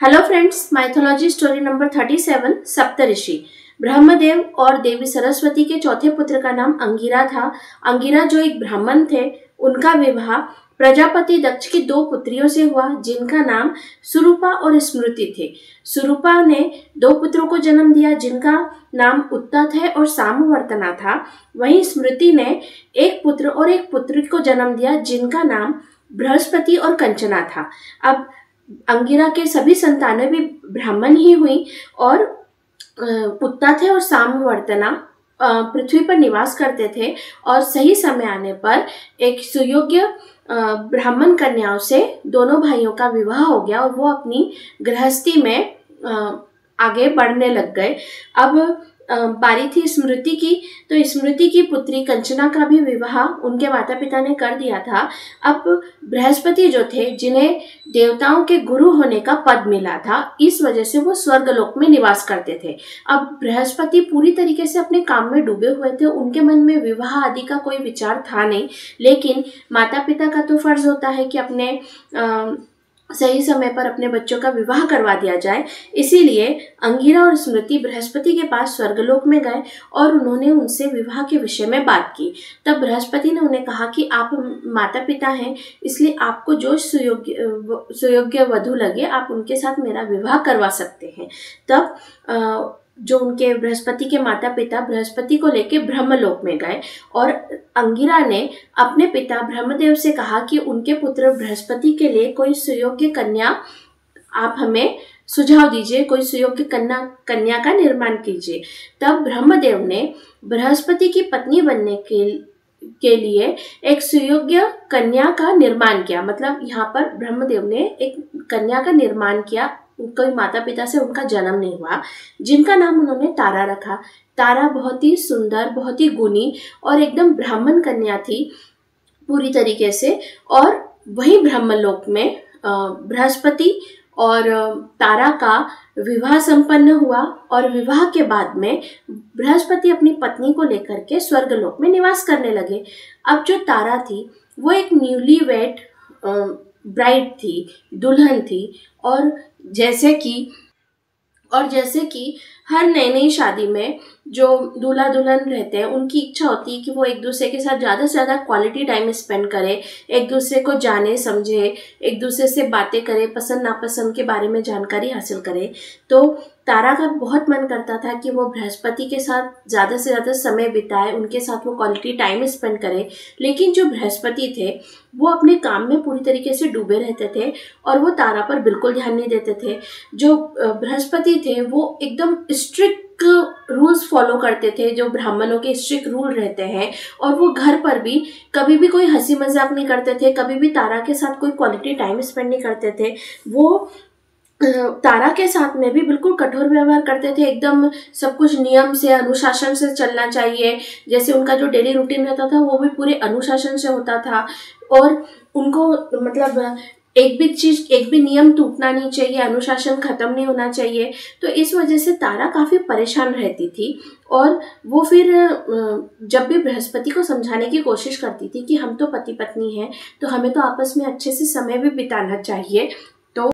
Hello friends, mythology story number 37 सप्तऋषि। ब्रह्मदेव और देवी सरस्वती के चौथे पुत्र का नाम अंगिरा था। अंगिरा जो एक ब्राह्मण थे, उनका विवाह प्रजापति दक्ष की दो पुत्रियों से हुआ जिनका नाम सुरूपा और स्मृति थे। सुरूपा ने दो पुत्रों को जन्म दिया जिनका नाम उत्तत है और सामवर्तना था। वहीं स्मृति ने एक पुत्र और एक पुत्री को जन्म दिया जिनका नाम बृहस्पति और कंचना था। अब अंगिरा के सभी संतानें भी ब्राह्मण ही हुई और उत्तत और सामवर्तना पृथ्वी पर निवास करते थे और सही समय आने पर एक सुयोग्य ब्राह्मण कन्याओं से दोनों भाइयों का विवाह हो गया और वो अपनी गृहस्थी में आगे बढ़ने लग गए। अब बारी थी स्मृति की, तो स्मृति की पुत्री कंचना का भी विवाह उनके माता पिता ने कर दिया था। अब बृहस्पति जो थे, जिन्हें देवताओं के गुरु होने का पद मिला था, इस वजह से वो स्वर्गलोक में निवास करते थे। अब बृहस्पति पूरी तरीके से अपने काम में डूबे हुए थे, उनके मन में विवाह आदि का कोई विचार था नहीं, लेकिन माता पिता का तो फर्ज होता है कि अपने सही समय पर अपने बच्चों का विवाह करवा दिया जाए। इसीलिए अंगिरा और स्मृति बृहस्पति के पास स्वर्गलोक में गए और उन्होंने उनसे विवाह के विषय में बात की। तब बृहस्पति ने उन्हें कहा कि आप माता पिता हैं, इसलिए आपको जो सुयोग्य वधू लगे आप उनके साथ मेरा विवाह करवा सकते हैं। तब जो उनके बृहस्पति के माता पिता बृहस्पति को लेके ब्रह्मलोक में गए और अंगिरा ने अपने पिता ब्रह्मदेव से कहा कि उनके पुत्र बृहस्पति के लिए कोई सुयोग्य कन्या आप हमें सुझाव दीजिए, कोई सुयोग्य कन्या का निर्माण कीजिए। तब ब्रह्मदेव ने बृहस्पति की पत्नी बनने के लिए एक सुयोग्य कन्या का निर्माण किया। मतलब यहाँ पर ब्रह्मदेव ने एक कन्या का निर्माण किया, कोई माता पिता से उनका जन्म नहीं हुआ, जिनका नाम उन्होंने तारा रखा। तारा बहुत ही सुंदर, बहुत ही गुणी और एकदम ब्राह्मण कन्या थी पूरी तरीके से। और वही ब्रह्मलोक में बृहस्पति और तारा का विवाह संपन्न हुआ और विवाह के बाद में बृहस्पति अपनी पत्नी को लेकर के स्वर्गलोक में निवास करने लगे। अब जो तारा थी वो एक न्यूली वेड ब्राइड थी, दुल्हन थी। और जैसे कि हर नई शादी में जो दूल्हा दुल्हन रहते हैं, उनकी इच्छा होती है कि वो एक दूसरे के साथ ज़्यादा से ज़्यादा क्वालिटी टाइम स्पेंड करें, एक दूसरे को जाने समझे, एक दूसरे से बातें करें, पसंद नापसंद के बारे में जानकारी हासिल करें। तो तारा का बहुत मन करता था कि वो बृहस्पति के साथ ज़्यादा से ज़्यादा समय बिताए, उनके साथ वो क्वालिटी टाइम स्पेंड करे। लेकिन जो बृहस्पति थे वो अपने काम में पूरी तरीके से डूबे रहते थे और वो तारा पर बिल्कुल ध्यान नहीं देते थे। जो बृहस्पति थे वो एकदम स्ट्रिक्ट रूल्स फॉलो करते थे, जो ब्राह्मणों के स्ट्रिक्ट रूल रहते हैं। और वो घर पर भी कभी भी कोई हंसी मजाक नहीं करते थे, कभी भी तारा के साथ कोई क्वालिटी टाइम स्पेंड नहीं करते थे। वो तारा के साथ में भी बिल्कुल कठोर व्यवहार करते थे, एकदम सब कुछ नियम से, अनुशासन से चलना चाहिए। जैसे उनका जो डेली रूटीन रहता था वो भी पूरे अनुशासन से होता था और उनको मतलब एक भी नियम टूटना नहीं चाहिए, अनुशासन खत्म नहीं होना चाहिए। तो इस वजह से तारा काफ़ी परेशान रहती थी और वो फिर जब भी बृहस्पति को समझाने की कोशिश करती थी कि हम तो पति पत्नी हैं, तो हमें तो आपस में अच्छे से समय भी बिताना चाहिए, तो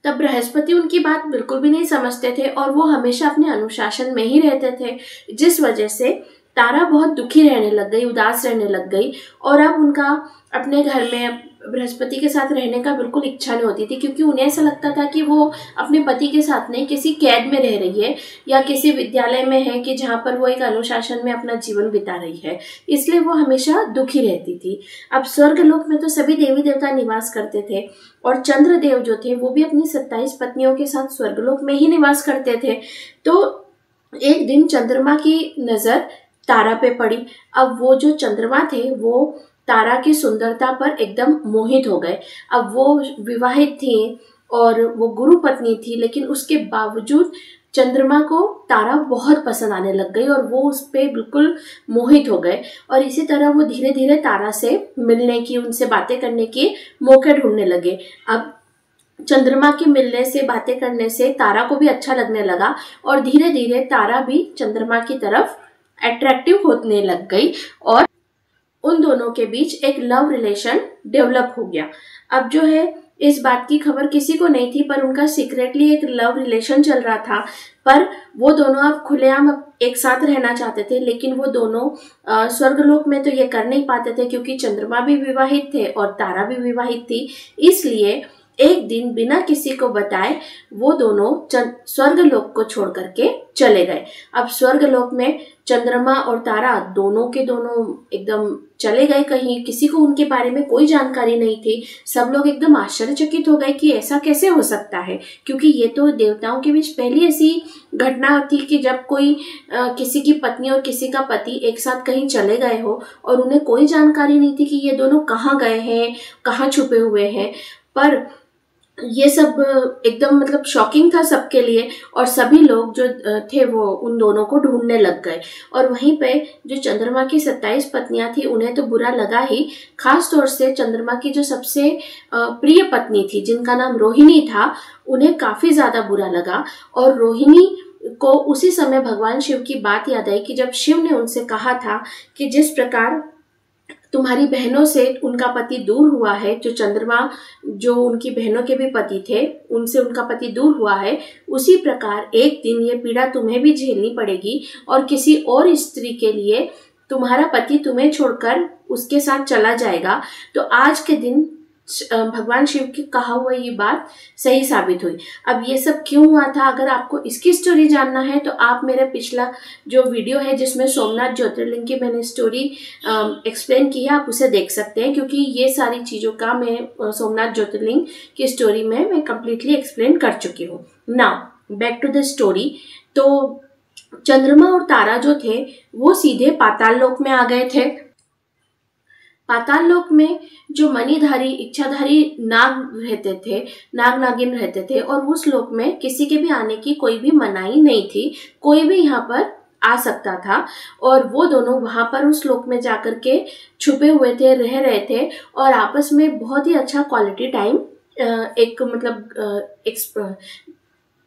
तब बृहस्पति उनकी बात बिल्कुल भी नहीं समझते थे और वो हमेशा अपने अनुशासन में ही रहते थे। जिस वजह से तारा बहुत दुखी रहने लग गई, उदास रहने लग गई और अब उनका अपने घर में बृहस्पति के साथ रहने का बिल्कुल इच्छा नहीं होती थी, क्योंकि उन्हें ऐसा लगता था कि वो अपने पति के साथ नहीं किसी कैद में रह रही है या किसी विद्यालय में है कि जहाँ पर वो एक अनुशासन में अपना जीवन बिता रही है। इसलिए वो हमेशा दुखी रहती थी। अब स्वर्गलोक में तो सभी देवी देवता निवास करते थे और चंद्रदेव जो थे वो भी अपनी 27 पत्नियों के साथ स्वर्गलोक में ही निवास करते थे। तो एक दिन चंद्रमा की नज़र तारा पे पड़ी। अब वो जो चंद्रमा थे वो तारा की सुंदरता पर एकदम मोहित हो गए। अब वो विवाहित थी और वो गुरु पत्नी थी, लेकिन उसके बावजूद चंद्रमा को तारा बहुत पसंद आने लग गई और वो उस पर बिल्कुल मोहित हो गए। और इसी तरह वो धीरे धीरे तारा से मिलने की, उनसे बातें करने के मौके ढूंढने लगे। अब चंद्रमा के मिलने से, बातें करने से तारा को भी अच्छा लगने लगा और धीरे धीरे तारा भी चंद्रमा की तरफ अट्रैक्टिव होने लग गई और उन दोनों के बीच एक लव रिलेशन डेवलप हो गया। अब जो है इस बात की खबर किसी को नहीं थी, पर उनका सीक्रेटली एक लव रिलेशन चल रहा था। पर वो दोनों अब खुलेआम एक साथ रहना चाहते थे, लेकिन वो दोनों स्वर्गलोक में तो ये कर नहीं पाते थे, क्योंकि चंद्रमा भी विवाहित थे और तारा भी विवाहित थी। इसलिए एक दिन बिना किसी को बताए वो दोनों स्वर्गलोक को छोड़ करके चले गए। अब स्वर्गलोक में चंद्रमा और तारा दोनों के दोनों एकदम चले गए कहीं, किसी को उनके बारे में कोई जानकारी नहीं थी। सब लोग एकदम आश्चर्यचकित हो गए कि ऐसा कैसे हो सकता है, क्योंकि ये तो देवताओं के बीच पहली ऐसी घटना थी कि जब कोई किसी की पत्नी और किसी का पति एक साथ कहीं चले गए हो और उन्हें कोई जानकारी नहीं थी कि ये दोनों कहाँ गए हैं, कहाँ छुपे हुए हैं। पर ये सब एकदम मतलब शॉकिंग था सबके लिए, और सभी लोग जो थे वो उन दोनों को ढूंढने लग गए। और वहीं पे जो चंद्रमा की 27 पत्नियां थी उन्हें तो बुरा लगा ही, खास तौर से चंद्रमा की जो सबसे प्रिय पत्नी थी जिनका नाम रोहिणी था, उन्हें काफी ज्यादा बुरा लगा। और रोहिणी को उसी समय भगवान शिव की बात याद आई कि जब शिव ने उनसे कहा था कि जिस प्रकार तुम्हारी बहनों से उनका पति दूर हुआ है, जो चंद्रमा जो उनकी बहनों के भी पति थे उनसे उनका पति दूर हुआ है, उसी प्रकार एक दिन ये पीड़ा तुम्हें भी झेलनी पड़ेगी और किसी और स्त्री के लिए तुम्हारा पति तुम्हें छोड़कर उसके साथ चला जाएगा। तो आज के दिन भगवान शिव की कहा हुआ ये बात सही साबित हुई। अब ये सब क्यों हुआ था, अगर आपको इसकी स्टोरी जानना है तो आप मेरा पिछला जो वीडियो है जिसमें सोमनाथ ज्योतिर्लिंग की मैंने स्टोरी एक्सप्लेन की है, आप उसे देख सकते हैं, क्योंकि ये सारी चीज़ों का मैं सोमनाथ ज्योतिर्लिंग की स्टोरी में मैं कम्प्लीटली एक्सप्लेन कर चुकी हूँ। Now back to the story. तो चंद्रमा और तारा जो थे वो सीधे पाताल लोक में आ गए थे। पाताल लोक में जो मणिधारी इच्छाधारी नाग रहते थे, नाग नागिन रहते थे, और उस लोक में किसी के भी आने की कोई भी मनाही नहीं थी, कोई भी यहाँ पर आ सकता था। और वो दोनों वहां पर उस लोक में जाकर के छुपे हुए थे, रह रहे थे और आपस में बहुत ही अच्छा क्वालिटी टाइम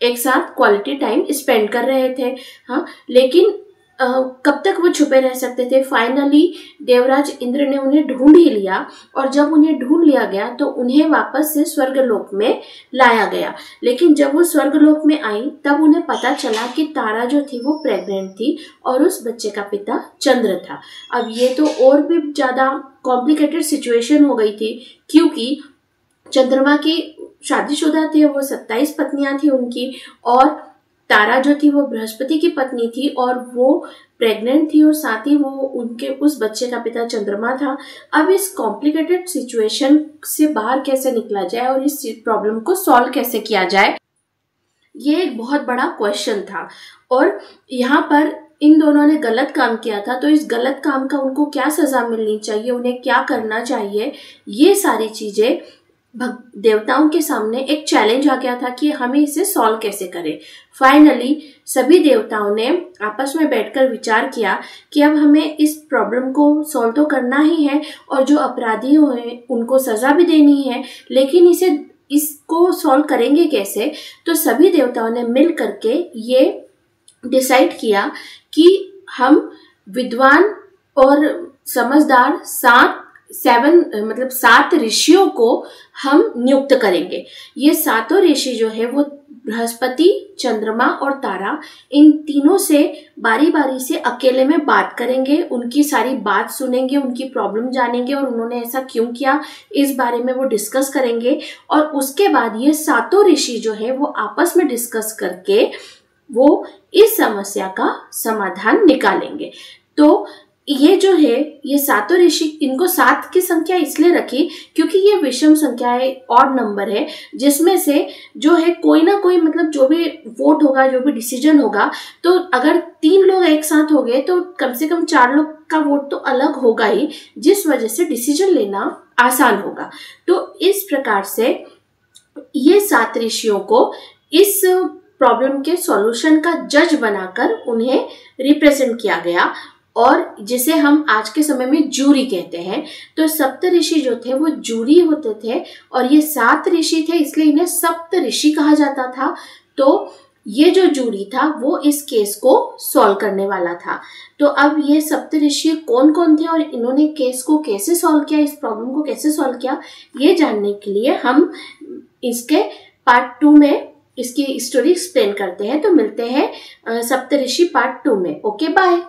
एक साथ क्वालिटी टाइम स्पेंड कर रहे थे। हाँ, लेकिन कब तक वो छुपे रह सकते थे। फाइनली देवराज इंद्र ने उन्हें ढूंढ ही लिया, और जब उन्हें ढूंढ लिया गया तो उन्हें वापस से स्वर्गलोक में लाया गया। लेकिन जब वो स्वर्गलोक में आई तब उन्हें पता चला कि तारा जो थी वो प्रेग्नेंट थी और उस बच्चे का पिता चंद्र था। अब ये तो और भी ज्यादा कॉम्प्लिकेटेड सिचुएशन हो गई थी, क्योंकि चंद्रमा की शादीशुदा थे, वो 27 पत्नियां थी उनकी, और तारा जो थी वो बृहस्पति की पत्नी थी और वो प्रेग्नेंट थी, और साथ ही वो उनके उस बच्चे का पिता चंद्रमा था। अब इस कॉम्प्लिकेटेड सिचुएशन से बाहर कैसे निकला जाए और इस प्रॉब्लम को सॉल्व कैसे किया जाए, ये एक बहुत बड़ा क्वेश्चन था। और यहाँ पर इन दोनों ने गलत काम किया था, तो इस गलत काम का उनको क्या सजा मिलनी चाहिए, उन्हें क्या करना चाहिए, ये सारी चीजें देवताओं के सामने एक चैलेंज आ गया था कि हमें इसे सॉल्व कैसे करें। फाइनली सभी देवताओं ने आपस में बैठकर विचार किया कि अब हमें इस प्रॉब्लम को सॉल्व तो करना ही है, और जो अपराधी हैं उनको सजा भी देनी है, लेकिन इसको सॉल्व करेंगे कैसे। तो सभी देवताओं ने मिल करके ये डिसाइड किया कि हम विद्वान और समझदार 7 ऋषियों को हम नियुक्त करेंगे। ये 7 ऋषि जो है वो बृहस्पति, चंद्रमा और तारा, इन तीनों से बारी बारी से अकेले में बात करेंगे, उनकी सारी बात सुनेंगे, उनकी प्रॉब्लम जानेंगे और उन्होंने ऐसा क्यों किया इस बारे में वो डिस्कस करेंगे। और उसके बाद ये 7 ऋषि जो है वो आपस में डिस्कस करके वो इस समस्या का समाधान निकालेंगे। तो ये जो है ये 7 ऋषि, इनको 7 की संख्या इसलिए रखी क्योंकि ये विषम संख्या है, ऑड नंबर है, जिसमें से जो है कोई ना कोई मतलब जो भी वोट होगा, जो भी डिसीजन होगा, तो अगर 3 लोग एक साथ हो गए तो कम से कम 4 लोग का वोट तो अलग होगा ही, जिस वजह से डिसीजन लेना आसान होगा। तो इस प्रकार से ये 7 ऋषियों को इस प्रॉब्लम के सॉल्यूशन का जज बनाकर उन्हें रिप्रेजेंट किया गया, और जिसे हम आज के समय में जूरी कहते हैं। तो सप्तऋषि जो थे वो जूरी होते थे, और ये 7 ऋषि थे इसलिए इन्हें सप्तऋषि कहा जाता था। तो ये जो जूरी था वो इस केस को सॉल्व करने वाला था। तो अब ये सप्तऋषि कौन कौन थे और इन्होंने केस को कैसे सॉल्व किया, इस प्रॉब्लम को कैसे सॉल्व किया, ये जानने के लिए हम इसके पार्ट 2 में इसकी स्टोरी एक्सप्लेन करते हैं। तो मिलते हैं सप्तऋषि पार्ट 2 में। Okay, bye.